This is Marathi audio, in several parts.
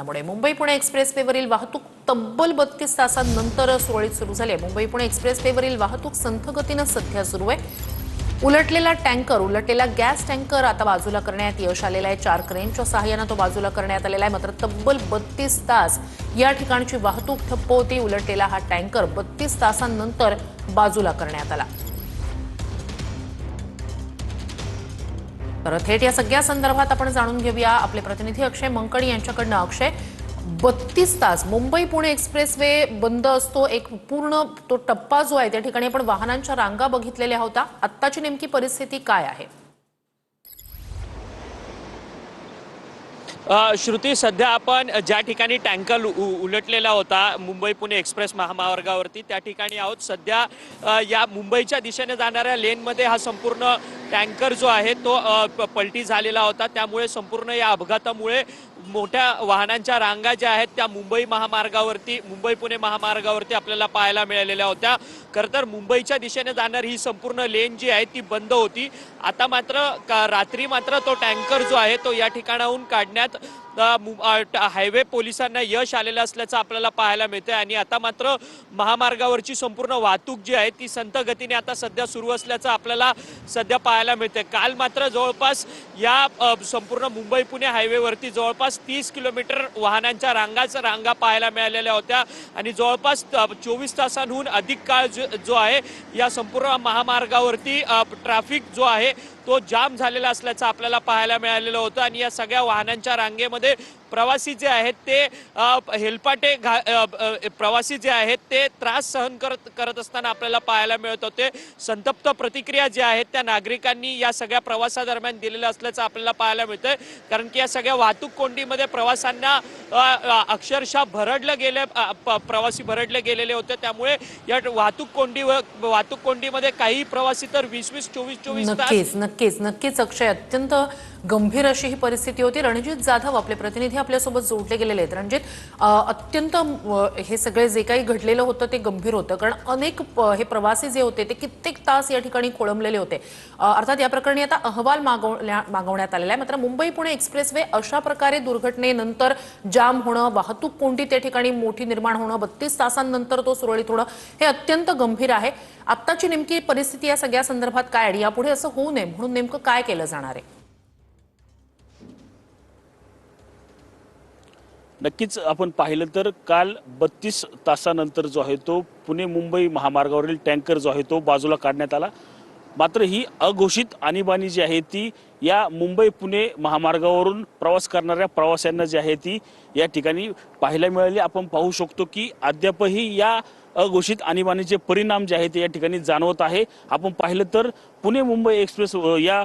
त्यामुळे मुंबई-पुणे एक्सप्रेसवेवरील वाहतूक तब्बल 32 तासांनंतर सुरळीत सुरू झाली आहे। मुंबई-पुणे एक्सप्रेसवेवरील वाहतूक संथ गतीने सध्या सुरू आहे। उलटलेला गॅस टँकर आता बाजूला करण्यात यश आलेला आहे। 4 क्रेनच्या सहाय्याने तो बाजूला करण्यात आलेला आहे। मात्र तब्बल 32 तास या ठिकाणची वाहतूक ठप्प होती। उलटलेला हा टँकर 32 तासांनंतर बाजूला करण्यात आला। तर थेट या सगळ्या संदर्भात आपण जाणून घेऊया आपले प्रतिनिधी अक्षय मंकणी यांच्याकडून। अक्षय, 32 तास मुंबई-पुणे एक्सप्रेसवे बंद असतो, एक पूर्ण तो टप्पा जो आहे त्या ठिकाणी आपण वाहनांच्या रांगा बघितलेल्या होत्या। आत्ताची नेमकी परिस्थिती काय आहे? श्रुती, सध्या आपण ज्या ठिकाणी टँकर उलटलेला होता मुंबई-पुणे एक्सप्रेस महामार्गावरती त्या ठिकाणी आहोत। सध्या या मुंबईच्या दिशेने जाणाऱ्या लेनमध्ये हा संपूर्ण टँकर जो आहे तो पलटी झालेला होता। त्यामुळे संपूर्ण या अपघातामुळे मोठ्या वाहनांच्या रांगा ज्या आहेत त्या मुंबई-पुणे महामार्गावरती आपल्याला पाहायला मिळालेल्या होत्या। खरं तर मुंबईच्या दिशेने जाणारी ही संपूर्ण लेन जी आहे ती बंद होती। आता मात्र रात्री मात्र तो टँकर जो आहे तो या ठिकाणाहून काढण्यात हायवे पोलिसांना यश आलेलं असल्याचं आपल्याला पाहायला मिळतंय। आणि आता मात्र महामार्गावरची संपूर्ण वाहतूक जी आहे ती संथ गतीने आता सध्या सुरू असल्याचं आपल्याला सध्या पाहायला मिळतंय। काल मात्र जवळपास या संपूर्ण मुंबई-पुणे हायवेवरती जवळपास 30 किलोमीटर वाहनांच्या रांगा पाहायला मिळालेल्या होत्या। आणि जवळपास 24 तासांहून अधिक काळ जो आहे या संपूर्ण महामार्गावरती ट्रॅफिक जो आहे तो जाम झालेला असल्याचं आपल्याला पाहायला मिळालेलं होतं। आणि या सगळ्या वाहनांच्या रांगेमध्ये प्रवासी जे आहेत ते प्रवासी जे आहेत ते त्रास सहन करत असताना आपल्याला पाहायला मिळत होते। संतप्त प्रतिक्रिया ज्या आहेत त्या नागरिकांनी या सगळ्या प्रवासादरम्यान दिलेल्या असल्याचं आपल्याला पाहायला मिळतंय। कारण की या सगळ्या वाहतूक कोंडीमध्ये प्रवाशांना अक्षरशः प्रवासी भरडले गेलेले होते। त्यामुळे या वाहतूक कोंडीमध्ये काही प्रवासी तर 20-24 तास नक्कीच अक्षय, अत्यंत गंभीर अशी ही परिस्थिती होती। रणजित जाधव आपले प्रतिनिधी आपल्यासोबत जोडले गेलेले आहेत। रणजित, अत्यंत हे सगळे जे काही घडलेलं होतं ते गंभीर होतं, कारण अनेक हे प्रवासी जे होते ते कित्येक तास या ठिकाणी खोळंबलेले होते। अर्थात या प्रकरणी आता अहवाल मागवण्यात आलेला आहे। मात्र मुंबई-पुणे एक्सप्रेसवे अशा प्रकारे दुर्घटनेनंतर जाम होणं, वाहतूक कोंडी त्या ठिकाणी मोठी निर्माण होणं, 32 तासांनंतर तो सुरळीत होणं हे अत्यंत गंभीर आहे। आत्ताची नेमकी परिस्थिती या सगळ्या संदर्भात काय आणि यापुढे असं होऊ नये म्हणून नेमकं काय केलं जाणार आहे? नक्कीच आपण पाहिलं तर काल 32 तासानंतर जो आहे तो पुणे मुंबई महामार्गावरील टँकर जो आहे तो बाजूला काढण्यात आला। मात्र ही अघोषित आणीबाणी जी आहे ती या मुंबई पुणे महामार्गावरून प्रवास करणाऱ्या प्रवाशांना जी आहे ती या ठिकाणी पाहायला मिळाली। आपण पाहू शकतो की अद्यापही या अघोषित आणीबाणीचे परिणाम जे आहेत या ठिकाणी जाणवत आहे। आपण पाहिलं तर पुणे मुंबई एक्सप्रेस या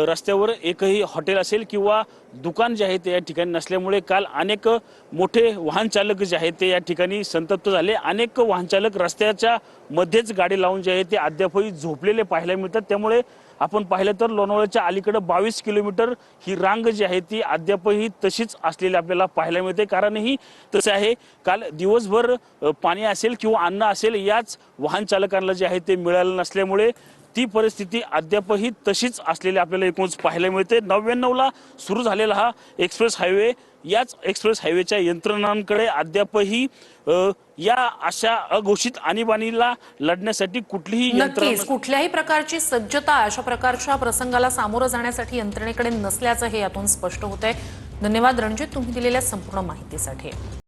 रस्त्यावर एकही हॉटेल असेल किंवा दुकान जे आहे ते या ठिकाणी नसल्यामुळे काल अनेक मोठे वाहन चालक जे आहेत ते या ठिकाणी संतप्त झाले। अनेक वाहन चालक रस्त्याच्या मध्येच गाडी लावून जे आहे ते अद्यापही झोपलेले पाहायला मिळतात। त्यामुळे आपण पाहिलं तर लोणावळ्याच्या अलीकडे 22 किलोमीटर ही रांग जी आहे ती अद्यापही तशीच असलेली आपल्याला पाहायला मिळते। कारणही तसे आहे, काल दिवसभर पाणी असेल किंवा अन्न असेल याच वाहन चालकांना जे आहे ते मिळालं नसल्यामुळे ती परिस्थिती अद्यापही तशीच असलेली आपल्याला एकूणच पाहायला मिळते। 99ला सुरू झालेला हा एक्सप्रेस हायवे, याच एक्सप्रेस हायवेच्या यंत्रणांकडे अद्यापही या अशा अघोषित आणीबाणीला लढण्यासाठी कुठल्याही प्रकारची सज्जता अशा प्रकारच्या प्रसंगाला सामोरं जाण्यासाठी यंत्रणेकडे नसल्याचं हे यातून स्पष्ट होतंय। धन्यवाद रणजित, तुम्ही दिलेल्या संपूर्ण माहितीसाठी।